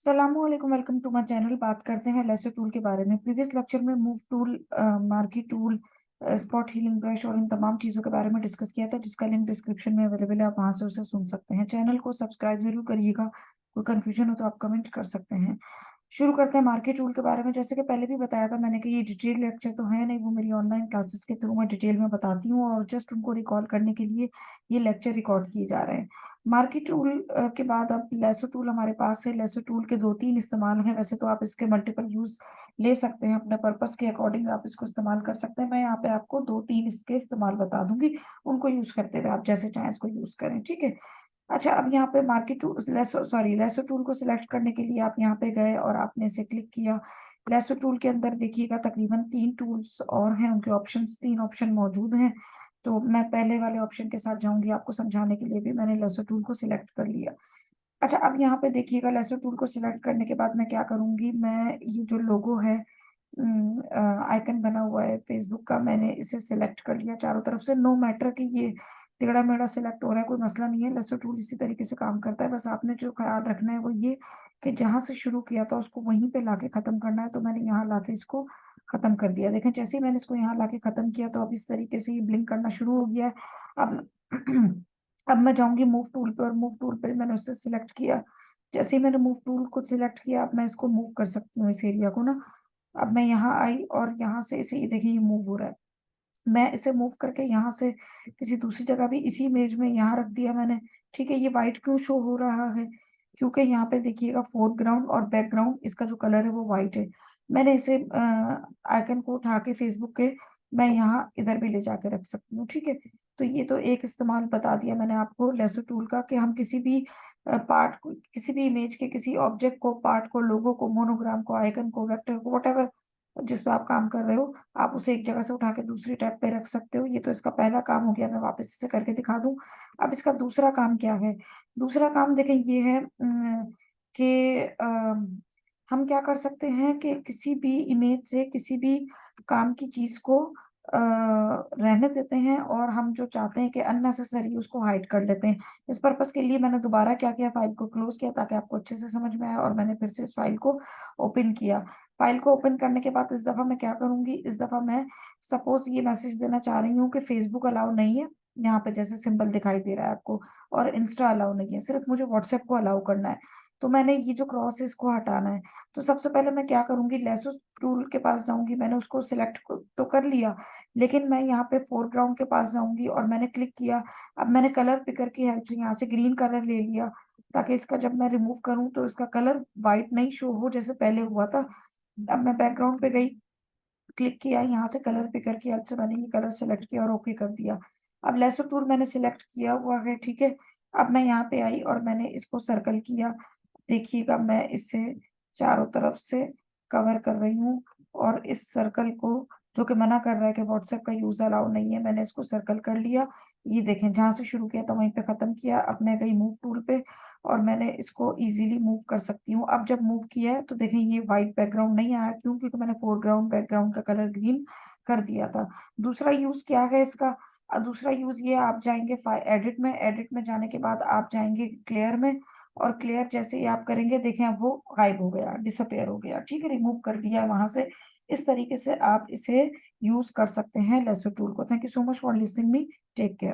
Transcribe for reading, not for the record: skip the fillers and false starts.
सलामुअलैकुम, welcome to my channel. बात करते हैं लेसर टूल के बारे में। प्रीवियस लेक्चर में move tool, marquee tool, spot healing brush और इन तमाम चीज़ों के बारे में डिस्कस किया था, जिसका लिंक डिस्क्रिप्शन में अवेलेबल है। आप वहां से उसे सुन सकते हैं। चैनल को सब्सक्राइब जरूर करिएगा। कोई कंफ्यूजन हो तो आप कमेंट कर सकते हैं। शुरू करते हैं मार्केट टूल के बारे में। जैसे कि पहले भी बताया था मैंने कि ये डिटेल लेक्चर तो है नहीं, वो मेरी ऑनलाइन क्लासेस के थ्रू मैं डिटेल में बताती हूँ और जस्ट उनको रिकॉल करने के लिए ये लेक्चर रिकॉर्ड किए जा रहे हैं। मार्केट टूल के बाद अब लेसो टूल हमारे पास है। लेसो टूल के दो तीन इस्तेमाल हैं। वैसे तो आप इसके मल्टीपल यूज ले सकते हैं, अपने पर्पस के अकॉर्डिंग आप इसको इस्तेमाल कर सकते हैं। मैं यहाँ पे आपको दो तीन इसके इस्तेमाल बता दूंगी, उनको यूज करते हुए आप जैसे चाहें इसको यूज करें, ठीक है। अच्छा, अब यहाँ पे मार्केट टूल, लेसो टूल को सिलेक्ट करने के लिए आप यहाँ पे गए और आपने इसे क्लिक किया। लेसो टूल के अंदर देखिएगा तकरीबन तीन टूल्स और हैं, उनके ऑप्शंस, तीन ऑप्शन मौजूद हैं। तो मैं पहले वाले ऑप्शन के साथ जाऊंगी, आपको समझाने के लिए भी मैंने लेसो टूल को सिलेक्ट कर लिया। अच्छा, अब यहाँ पे देखिएगा लेसो टूल को सिलेक्ट करने के बाद मैं क्या करूंगी, मैं ये जो लोगो है, आइकन बना हुआ है फेसबुक का, मैंने इसे सिलेक्ट कर लिया चारों तरफ से। नो मैटर कि ये टेढ़ा मेढ़ा सिलेक्ट हो रहा है, कोई मसला नहीं है। लेसो टूल इसी तरीके से काम करता है। बस आपने जो ख्याल रखना है वो ये कि जहां से शुरू किया था उसको वहीं पे लाके खत्म करना है। तो मैंने यहाँ लाके इसको खत्म कर दिया। देखें, जैसे ही मैंने इसको यहाँ लाके खत्म किया तो अब इस तरीके से ये ब्लिंक करना शुरू हो गया है। अब अब मैं जाऊंगी मूव टूल पे, और मूव टूल पे मैंने उससे सिलेक्ट किया। जैसे ही मैंने मूव टूल को सिलेक्ट किया, अब मैं इसको मूव कर सकती हूँ, इस एरिया को ना। अब मैं यहाँ आई और यहाँ से इसे, ये देखिए, ये मूव हो रहा है। मैं इसे मूव करके यहाँ से किसी दूसरी जगह भी इसी इमेज में यहाँ रख दिया मैंने। ठीक है, ये वाइट क्यों शो हो रहा है? क्योंकि यहाँ पे देखिएगा फोरग्राउंड और बैकग्राउंड, इसका जो कलर है वो वाइट है। मैंने इसे आइकन को उठा के फेसबुक के, मैं यहाँ इधर भी ले जाके रख सकती हूँ, ठीक है। तो ये तो एक इस्तेमाल बता दिया मैंने आपको लेसो टूल का, कि हम किसी भी पार्ट को, किसी भी इमेज के किसी ऑब्जेक्ट को, पार्ट को, लोगो को, मोनोग्राम को, आइकन को, वेक्टर को, वट जिस पे आप काम कर रहे हो, आप उसे एक जगह से उठा के दूसरी टैब पे रख सकते हो। ये तो इसका पहला काम हो गया। मैं वापस इसे करके दिखा दूं। अब इसका दूसरा काम क्या है? दूसरा काम देखें, ये है कि हम क्या कर सकते हैं कि किसी भी इमेज से किसी भी काम की चीज को रहने देते हैं, और हम जो चाहते हैं कि अननेसेसरी, उसको हाइड कर लेते हैं। इस पर्पस के लिए मैंने दोबारा क्या किया, फाइल को क्लोज किया ताकि आपको अच्छे से समझ में आए, और मैंने फिर से इस फाइल को ओपन किया। फाइल को ओपन करने के बाद इस दफा मैं क्या करूंगी, इस दफा मैं सपोज ये मैसेज देना चाह रही हूँ कि फेसबुक अलाउ नहीं है, यहाँ पे जैसे सिंबल दिखाई दे रहा है आपको, और इंस्टा अलाउ नहीं है, सिर्फ मुझे व्हाट्सएप को अलाउ करना है। तो मैंने ये जो क्रॉस है इसको हटाना है। तो सबसे पहले मैं क्या करूंगी, लेसो टूल के पास जाऊंगी। मैंने उसको सिलेक्ट तो कर लिया, लेकिन मैं यहाँ पे फोरग्राउंड के पास जाऊंगी और मैंने क्लिक किया। अब मैंने कलर पिकर की हेल्प से यहाँ से ग्रीन कलर ले लिया, ताकि इसका जब मैं रिमूव करूं तो इसका कलर व्हाइट नहीं शो हो जैसे पहले हुआ था। अब मैं बैकग्राउंड पे गई, क्लिक किया, यहाँ से कलर पिकर की हेल्प से मैंने ये कलर सेलेक्ट किया और ओके कर दिया। अब लेसो टूल मैंने सिलेक्ट किया हुआ है, ठीक है। अब मैं यहाँ पे आई और मैंने इसको सर्कल किया। देखिएगा, मैं इसे चारों तरफ से कवर कर रही हूँ, और इस सर्कल को, जो कि मना कर रहा है कि व्हाट्सएप का यूज अलाउ नहीं है, मैंने इसको सर्कल कर लिया। ये देखें, जहां से शुरू किया था वहीं पे खत्म किया। अब मैं गई मूव टूल पे और मैंने इसको इजीली मूव कर सकती हूँ। अब जब मूव किया है तो देखें ये व्हाइट बैकग्राउंड नहीं आया, क्यों? क्योंकि मैंने फोरग्राउंड बैकग्राउंड का कलर ग्रीन कर दिया था। दूसरा यूज क्या है इसका? दूसरा यूज ये, आप जाएंगे एडिट में, एडिट में जाने के बाद आप जाएंगे क्लियर में, और क्लियर जैसे ही आप करेंगे, देखें अब वो गायब हो गया, डिसअपेयर हो गया, ठीक है, रिमूव कर दिया वहां से। इस तरीके से आप इसे यूज कर सकते हैं लेसो टूल को। Thank you so much for listening me. Take care.